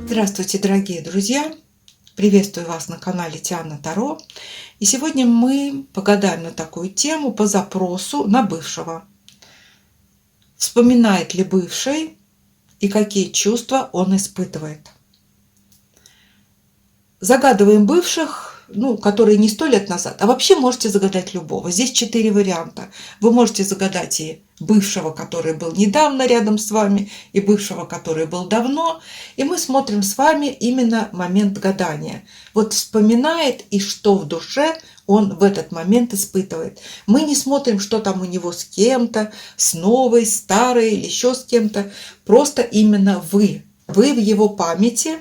Здравствуйте, дорогие друзья! Приветствую вас на канале Тиана Таро. И сегодня мы погадаем на такую тему по запросу на бывшего. Вспоминает ли бывший и какие чувства он испытывает? Загадываем бывших, которые не 100 лет назад, а вообще можете загадать любого. Здесь 4 варианта. Вы можете загадать и бывшего, который был недавно рядом с вами, и бывшего, который был давно. И мы смотрим с вами именно момент гадания. Вот вспоминает и что в душе он в этот момент испытывает. Мы не смотрим, что там у него с кем-то, с новой, старой или еще с кем-то. Просто именно вы. Вы в его памяти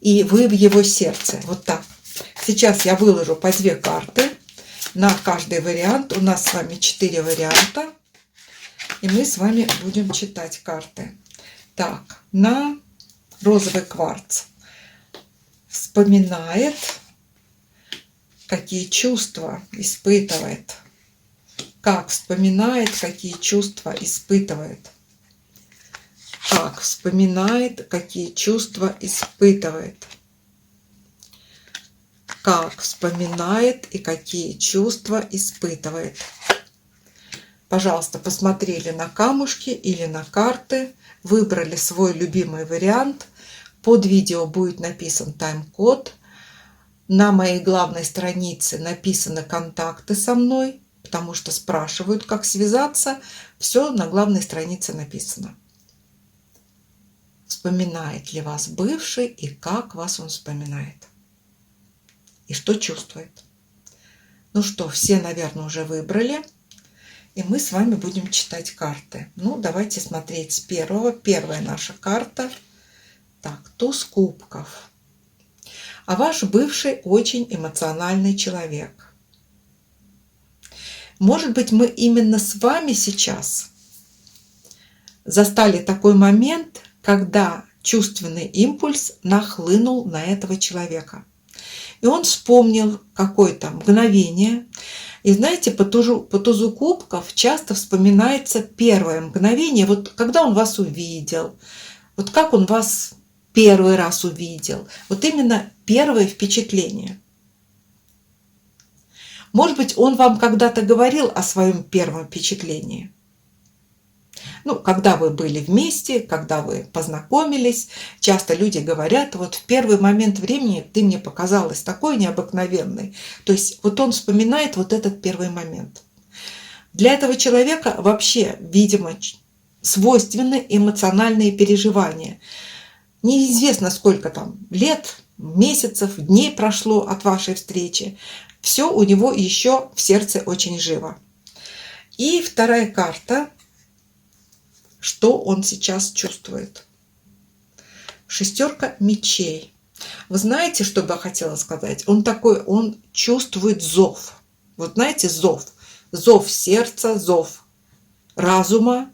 и вы в его сердце. Вот так. Сейчас я выложу по 2 карты на каждый вариант. У нас с вами 4 варианта. И мы с вами будем читать карты. Так, на розовый кварц. Вспоминает, какие чувства испытывает. Как вспоминает, какие чувства испытывает. Как вспоминает, какие чувства испытывает. Как вспоминает и какие чувства испытывает. Пожалуйста, посмотрели на камушки или на карты, выбрали свой любимый вариант. Под видео будет написан тайм-код. На моей главной странице написаны контакты со мной, потому что спрашивают, как связаться. Все на главной странице написано. Вспоминает ли вас бывший и как вас он вспоминает? И что чувствует? Ну что, все, наверное, уже выбрали. И мы с вами будем читать карты. Давайте смотреть с первого. Первая наша карта. Так, туз кубков. А ваш бывший очень эмоциональный человек. Может быть, мы именно с вами сейчас застали такой момент, когда чувственный импульс нахлынул на этого человека. И он вспомнил какое-то мгновение. И знаете, по тузу кубков часто вспоминается первое мгновение, вот когда он вас увидел, вот как он вас первый раз увидел. Вот именно первое впечатление. Может быть, он вам когда-то говорил о своем первом впечатлении. Когда вы были вместе, когда вы познакомились, часто люди говорят, вот в первый момент времени ты мне показалась такой необыкновенной. То есть вот он вспоминает вот этот первый момент. Для этого человека вообще, видимо, свойственны эмоциональные переживания. Неизвестно, сколько там лет, месяцев, дней прошло от вашей встречи. Все у него еще в сердце очень живо. И вторая карта. Что он сейчас чувствует? 6 мечей. Вы знаете, что бы я хотела сказать? Он чувствует зов. Вот знаете, зов. Зов сердца, зов разума.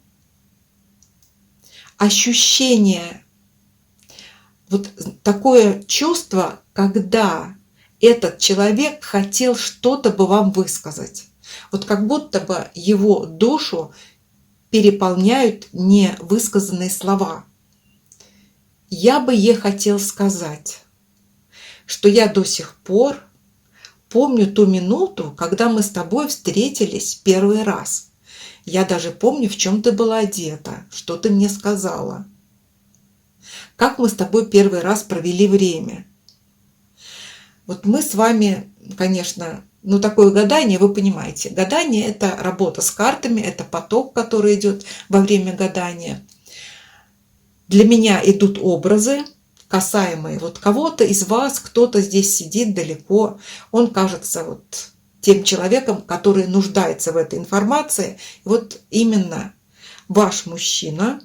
Ощущение. Вот такое чувство, когда этот человек хотел что-то бы вам высказать. Вот как будто бы его душу переполняют невысказанные слова. Я бы ей хотел сказать, что я до сих пор помню ту минуту, когда мы с тобой встретились первый раз. Я даже помню, в чем ты была одета, что ты мне сказала. Как мы с тобой первый раз провели время. Вот мы с вами, конечно, такое гадание, вы понимаете. Гадание – это работа с картами, это поток, который идет во время гадания. Для меня идут образы, касаемые вот кого-то из вас, кто-то здесь сидит далеко. Он кажется вот тем человеком, который нуждается в этой информации. Вот именно ваш мужчина,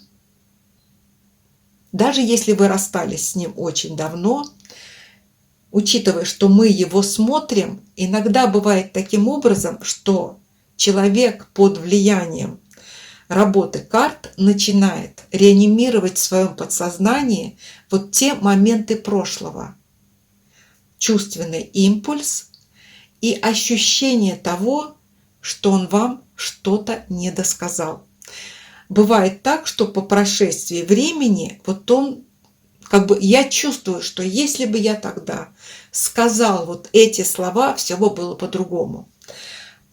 даже если вы расстались с ним очень давно, учитывая, что мы его смотрим, иногда бывает таким образом, что человек под влиянием работы карт начинает реанимировать в своем подсознании вот те моменты прошлого. Чувственный импульс и ощущение того, что он вам что-то недосказал. бывает так, что по прошествии времени, вот он, как бы я чувствую, что если бы я тогда сказал вот эти слова, все бы было по-другому.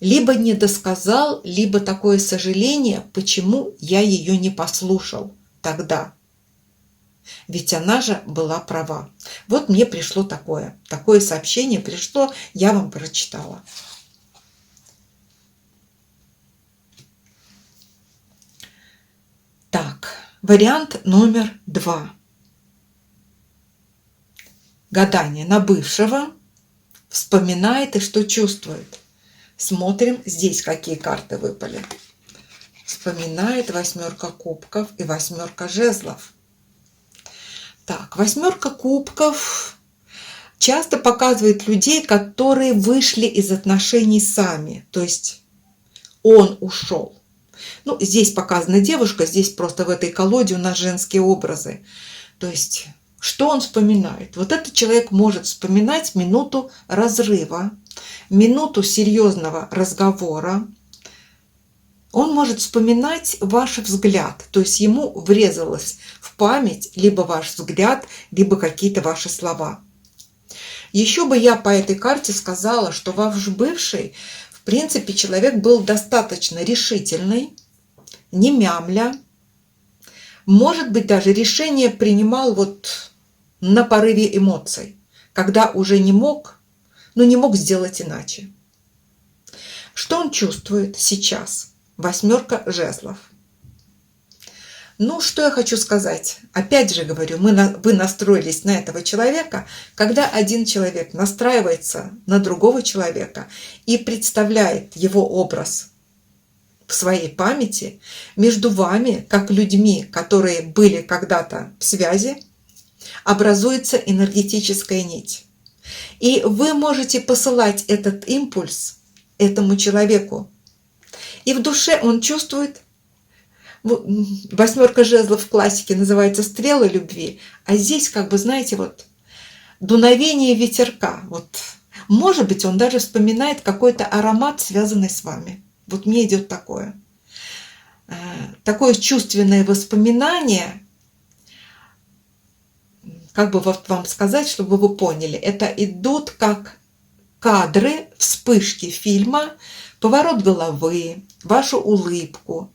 Либо не досказал, либо такое сожаление, почему я ее не послушал тогда. Ведь она же была права. Вот мне пришло такое сообщение пришло, я вам прочитала. Так, вариант номер 2. Гадание на бывшего. Вспоминает и что чувствует. Смотрим, здесь какие карты выпали. Вспоминает 8 кубков и 8 жезлов. Так, 8 кубков часто показывает людей, которые вышли из отношений сами. То есть он ушел. Ну, здесь показана девушка, здесь просто в этой колоде у нас женские образы. То есть, что он вспоминает? Вот этот человек может вспоминать минуту разрыва, минуту серьезного разговора. Он может вспоминать ваш взгляд, то есть ему врезалось в память либо ваш взгляд, либо какие-то ваши слова. Еще бы я по этой карте сказала, что ваш бывший, в принципе, человек был достаточно решительный, не мямля. Может быть, даже решение принимал вот на порыве эмоций, когда уже не мог сделать иначе. Что он чувствует сейчас? 8 жезлов. Ну, что я хочу сказать? Опять же говорю, вы настроились на этого человека, когда один человек настраивается на другого человека и представляет его образ в своей памяти, между вами, как людьми, которые были когда-то в связи, образуется энергетическая нить. И вы можете посылать этот импульс этому человеку. И в душе он чувствует, 8 жезлов в классике называется стрела любви, а здесь, как бы, знаете, вот дуновение ветерка. Вот, может быть, он даже вспоминает какой-то аромат, связанный с вами. Вот мне идет такое чувственное воспоминание, как бы вам сказать, чтобы вы поняли, это идут как кадры, вспышки фильма, поворот головы, вашу улыбку.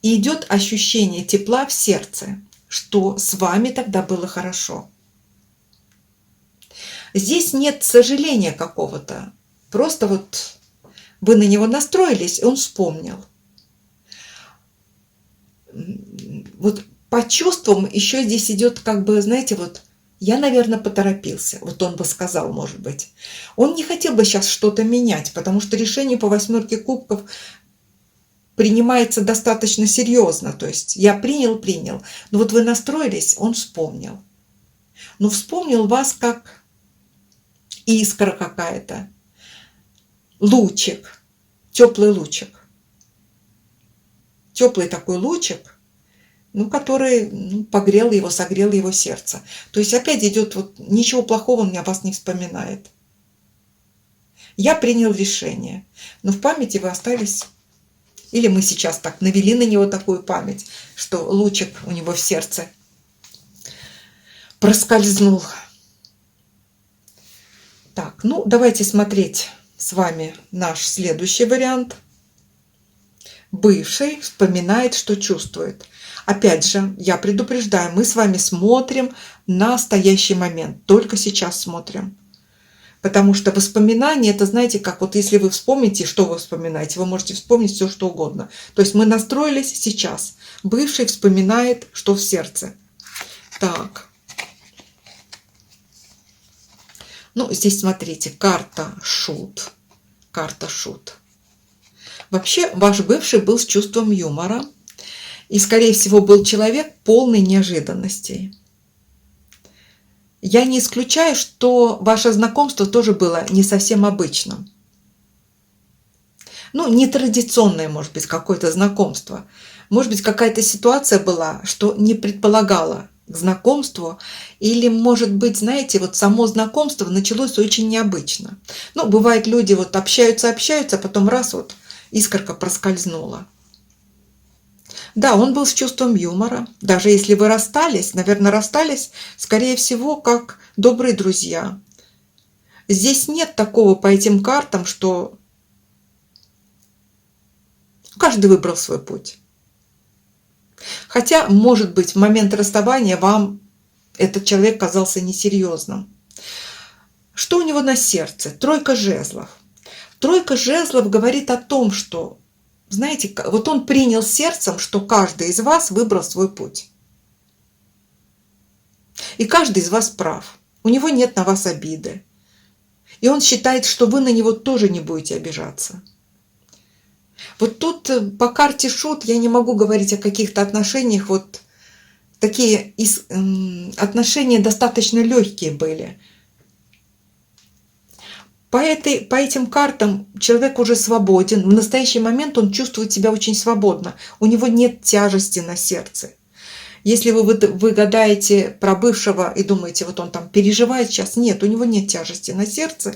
И идет ощущение тепла в сердце, что с вами тогда было хорошо. Здесь нет сожаления какого-то. Просто вот вы на него настроились, и он вспомнил. Вот по чувствам еще здесь идет, как бы, знаете, вот я, наверное, поторопился. Вот он бы сказал, может быть. Он не хотел бы сейчас что-то менять, потому что решение по 8 кубков принимается достаточно серьезно. То есть я принял. Но вот вы настроились, он вспомнил. Но вспомнил вас как искра какая-то. Лучик. Теплый лучик. Теплый такой лучик, который погрел его, согрел его сердце. То есть опять идет вот ничего плохого он о вас не вспоминает. Я принял решение, но в памяти вы остались. Или мы сейчас так навели на него такую память, что лучик у него в сердце проскользнул. Так, давайте смотреть с вами наш следующий вариант. Бывший вспоминает, что чувствует. Опять же, я предупреждаю, мы с вами смотрим на настоящий момент. Только сейчас смотрим. Потому что воспоминания, это, знаете, как вот если вы вспомните, что вы вспоминаете, вы можете вспомнить все, что угодно. То есть мы настроились сейчас. Бывший вспоминает, что в сердце. Так. Здесь смотрите, карта шут. Карта шут. Вообще, ваш бывший был с чувством юмора. И, скорее всего, был человек полный неожиданностей. Я не исключаю, что ваше знакомство тоже было не совсем обычным. Нетрадиционное, может быть, какое-то знакомство. Может быть, какая-то ситуация была, что не предполагала к знакомству. Или, может быть, знаете, вот само знакомство началось очень необычно. Бывает, люди вот общаются, а потом раз вот искорка проскользнула. Да, он был с чувством юмора. Даже если вы расстались, наверное, расстались, скорее всего, как добрые друзья. Здесь нет такого по этим картам, что каждый выбрал свой путь. Хотя, может быть, в момент расставания вам этот человек казался несерьезным. Что у него на сердце? Тройка жезлов. Тройка жезлов говорит о том, что, знаете, вот он принял сердцем, что каждый из вас выбрал свой путь. И каждый из вас прав. У него нет на вас обиды. И он считает, что вы на него тоже не будете обижаться. Вот тут по карте Шут я не могу говорить о каких-то отношениях. Вот такие отношения достаточно легкие были. По этим картам человек уже свободен. В настоящий момент он чувствует себя очень свободно. У него нет тяжести на сердце. Если вы гадаете про бывшего и думаете, вот он там переживает сейчас, нет, у него нет тяжести на сердце.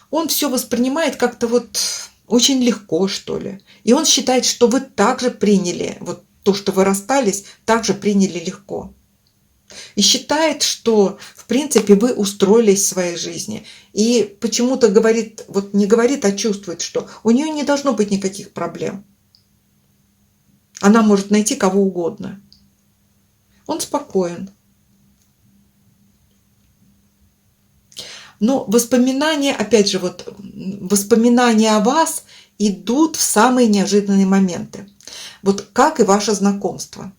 Он все воспринимает как-то вот очень легко, что ли. И он считает, что вы также приняли, вот то, что вы расстались, также приняли легко. И считает, что, в принципе, вы устроились в своей жизни. И почему-то говорит, вот не говорит, а чувствует, что у нее не должно быть никаких проблем. Она может найти кого угодно. Он спокоен. Но воспоминания, опять же, вот воспоминания о вас идут в самые неожиданные моменты. Вот как и ваше знакомство.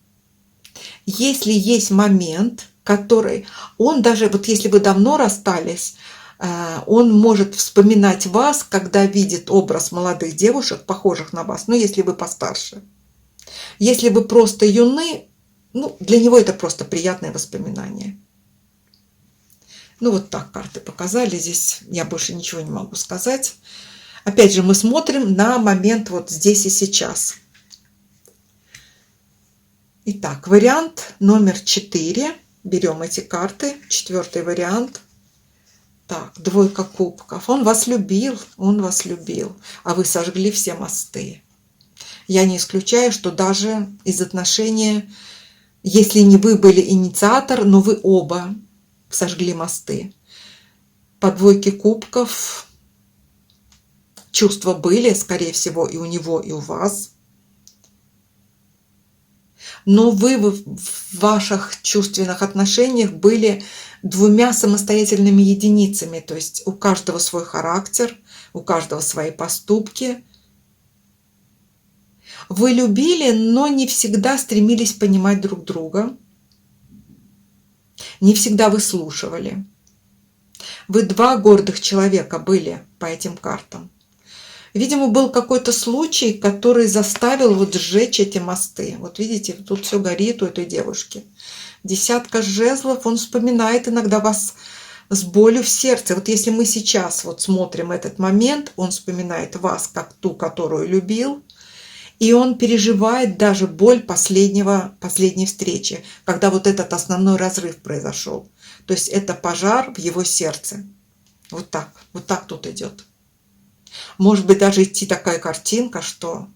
Если есть момент, который он даже, вот если вы давно расстались, он может вспоминать вас, когда видит образ молодых девушек, похожих на вас, ну, если вы постарше. Если вы просто юны, ну, для него это просто приятное воспоминание. Ну, вот так карты показали. Здесь я больше ничего не могу сказать. Опять же, мы смотрим на момент вот здесь и сейчас. Итак, вариант номер 4. Берем эти карты. 4-й вариант. Так, двойка кубков. Он вас любил, а вы сожгли все мосты. Я не исключаю, что даже из отношения, если не вы были инициатор, но вы оба сожгли мосты. По двойке кубков чувства были, скорее всего, и у него, и у вас. Но вы в ваших чувственных отношениях были двумя самостоятельными единицами. То есть у каждого свой характер, у каждого свои поступки. Вы любили, но не всегда стремились понимать друг друга. Не всегда выслушивали. Вы два гордых человека были по этим картам. Видимо, был какой-то случай, который заставил вот сжечь эти мосты. Вот видите, тут все горит у этой девушки. 10 жезлов, он вспоминает иногда вас с болью в сердце. Вот если мы сейчас вот смотрим этот момент, он вспоминает вас как ту, которую любил. И он переживает даже боль последней встречи, когда вот этот основной разрыв произошел. То есть это пожар в его сердце. Вот так тут идет. Может быть, даже идти такая картинка, что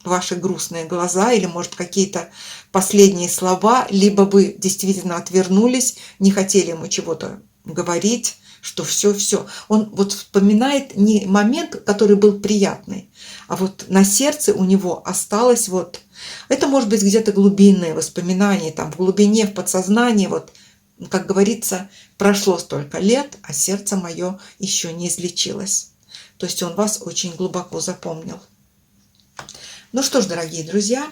ваши грустные глаза или, может, какие-то последние слова, либо вы действительно отвернулись, не хотели ему чего-то говорить, что все. Он вот вспоминает не момент, который был приятный, а вот на сердце у него осталось вот... Это может быть где-то глубинные воспоминания, там в глубине, в подсознании, вот, как говорится, прошло столько лет, а сердце мое еще не излечилось. То есть он вас очень глубоко запомнил. Ну что ж, дорогие друзья,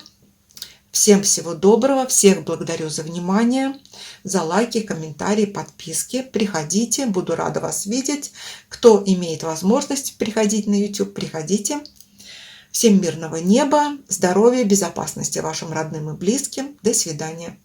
всем всего доброго, всех благодарю за внимание, за лайки, комментарии, подписки. Приходите, буду рада вас видеть. Кто имеет возможность приходить на YouTube, приходите. Всем мирного неба, здоровья, безопасности вашим родным и близким. До свидания.